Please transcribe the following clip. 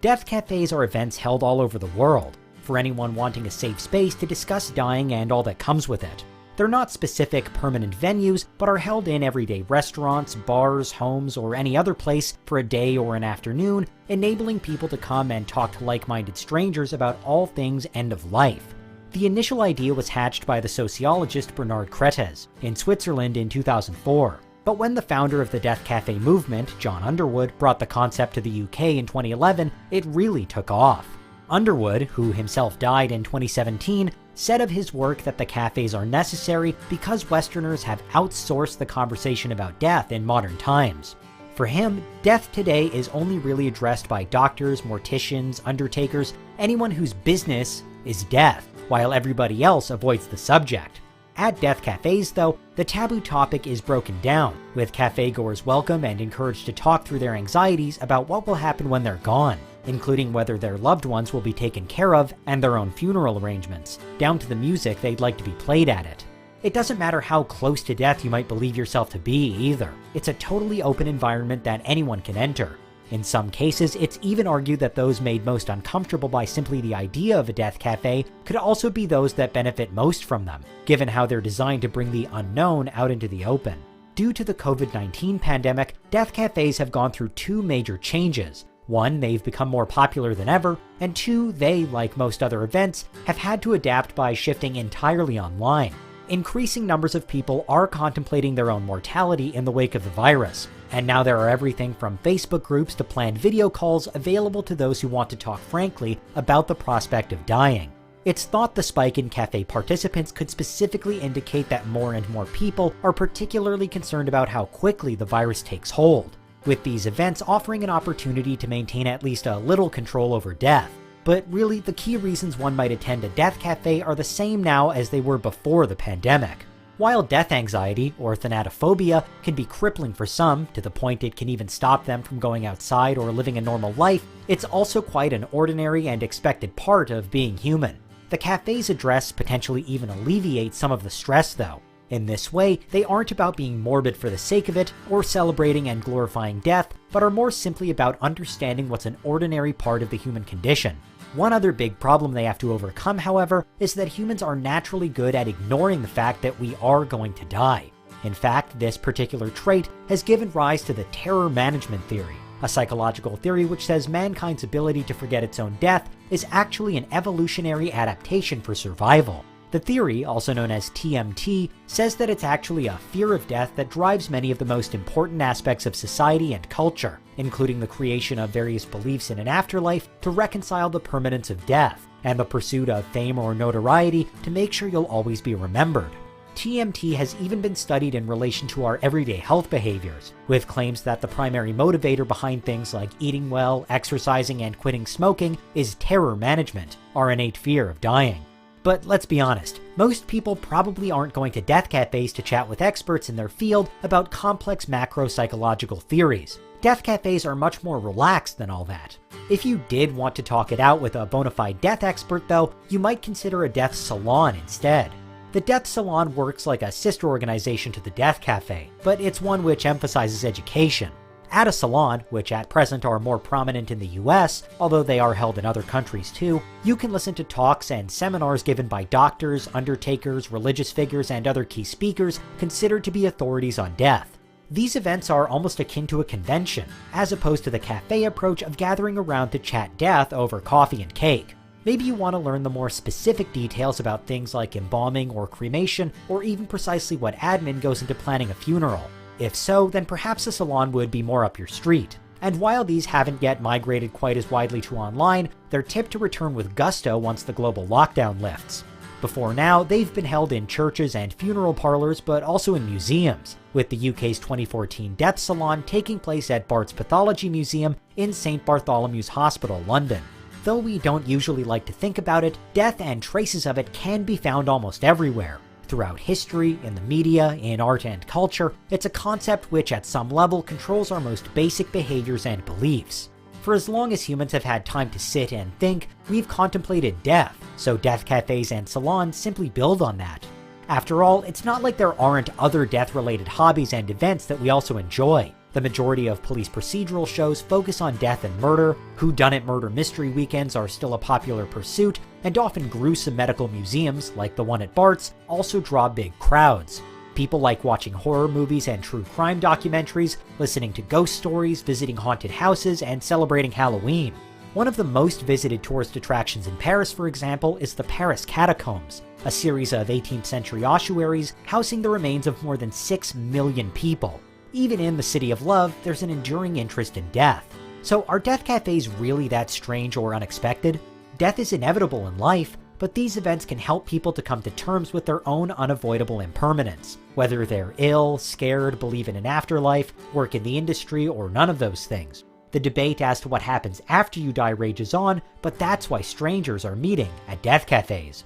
Death cafes are events held all over the world, for anyone wanting a safe space to discuss dying and all that comes with it. They're not specific permanent venues, but are held in everyday restaurants, bars, homes, or any other place for a day or an afternoon, enabling people to come and talk to like-minded strangers about all things end of life. The initial idea was hatched by the sociologist Bernard Cretes in Switzerland in 2004. But when the founder of the Death Cafe movement, John Underwood, brought the concept to the UK in 2011, it really took off. Underwood, who himself died in 2017, said of his work that the cafes are necessary because Westerners have outsourced the conversation about death in modern times. For him, death today is only really addressed by doctors, morticians, undertakers, anyone whose business is death, while everybody else avoids the subject. At death cafes, though, the taboo topic is broken down, with cafe-goers welcome and encouraged to talk through their anxieties about what will happen when they're gone, including whether their loved ones will be taken care of and their own funeral arrangements, down to the music they'd like to be played at it. It doesn't matter how close to death you might believe yourself to be, either. It's a totally open environment that anyone can enter. In some cases, it's even argued that those made most uncomfortable by simply the idea of a death cafe could also be those that benefit most from them, given how they're designed to bring the unknown out into the open. Due to the COVID-19 pandemic, death cafes have gone through two major changes. One, they've become more popular than ever, and two, they, like most other events, have had to adapt by shifting entirely online. Increasing numbers of people are contemplating their own mortality in the wake of the virus, and now there are everything from Facebook groups to planned video calls available to those who want to talk frankly about the prospect of dying. It's thought the spike in cafe participants could specifically indicate that more and more people are particularly concerned about how quickly the virus takes hold, with these events offering an opportunity to maintain at least a little control over death. But really, the key reasons one might attend a death cafe are the same now as they were before the pandemic. While death anxiety, or thanatophobia, can be crippling for some, to the point it can even stop them from going outside or living a normal life, it's also quite an ordinary and expected part of being human. The cafes address potentially even alleviate some of the stress, though. In this way, they aren't about being morbid for the sake of it, or celebrating and glorifying death, but are more simply about understanding what's an ordinary part of the human condition. One other big problem they have to overcome, however, is that humans are naturally good at ignoring the fact that we are going to die. In fact, this particular trait has given rise to the terror management theory, a psychological theory which says mankind's ability to forget its own death is actually an evolutionary adaptation for survival. The theory, also known as TMT, says that it's actually a fear of death that drives many of the most important aspects of society and culture, including the creation of various beliefs in an afterlife to reconcile the permanence of death, and the pursuit of fame or notoriety to make sure you'll always be remembered. TMT has even been studied in relation to our everyday health behaviors, with claims that the primary motivator behind things like eating well, exercising, and quitting smoking is terror management, our innate fear of dying. But let's be honest, most people probably aren't going to death cafes to chat with experts in their field about complex macro-psychological theories. Death cafes are much more relaxed than all that. If you did want to talk it out with a bona fide death expert, though, you might consider a death salon instead. The death salon works like a sister organization to the death cafe, but it's one which emphasizes education. At a salon, which at present are more prominent in the US, although they are held in other countries too, you can listen to talks and seminars given by doctors, undertakers, religious figures, and other key speakers considered to be authorities on death. These events are almost akin to a convention, as opposed to the cafe approach of gathering around to chat death over coffee and cake. Maybe you want to learn the more specific details about things like embalming or cremation, or even precisely what admin goes into planning a funeral. If so, then perhaps a salon would be more up your street. And while these haven't yet migrated quite as widely to online, they're tipped to return with gusto once the global lockdown lifts. Before now, they've been held in churches and funeral parlors, but also in museums, with the UK's 2014 Death Salon taking place at Bart's Pathology Museum in St Bartholomew's Hospital, London. Though we don't usually like to think about it, death and traces of it can be found almost everywhere. Throughout history, in the media, in art and culture, it's a concept which at some level controls our most basic behaviors and beliefs. For as long as humans have had time to sit and think, we've contemplated death, so death cafes and salons simply build on that. After all, it's not like there aren't other death-related hobbies and events that we also enjoy. The majority of police procedural shows focus on death and murder, whodunit murder mystery weekends are still a popular pursuit, and often gruesome medical museums, like the one at Bart's, also draw big crowds. People like watching horror movies and true crime documentaries, listening to ghost stories, visiting haunted houses, and celebrating Halloween. One of the most visited tourist attractions in Paris, for example, is the Paris Catacombs, a series of 18th century ossuaries housing the remains of more than 6 million people. Even in the City of Love, there's an enduring interest in death. So are death cafes really that strange or unexpected? Death is inevitable in life, but these events can help people to come to terms with their own unavoidable impermanence. Whether they're ill, scared, believe in an afterlife, work in the industry, or none of those things. The debate as to what happens after you die rages on, but that's why strangers are meeting at death cafes.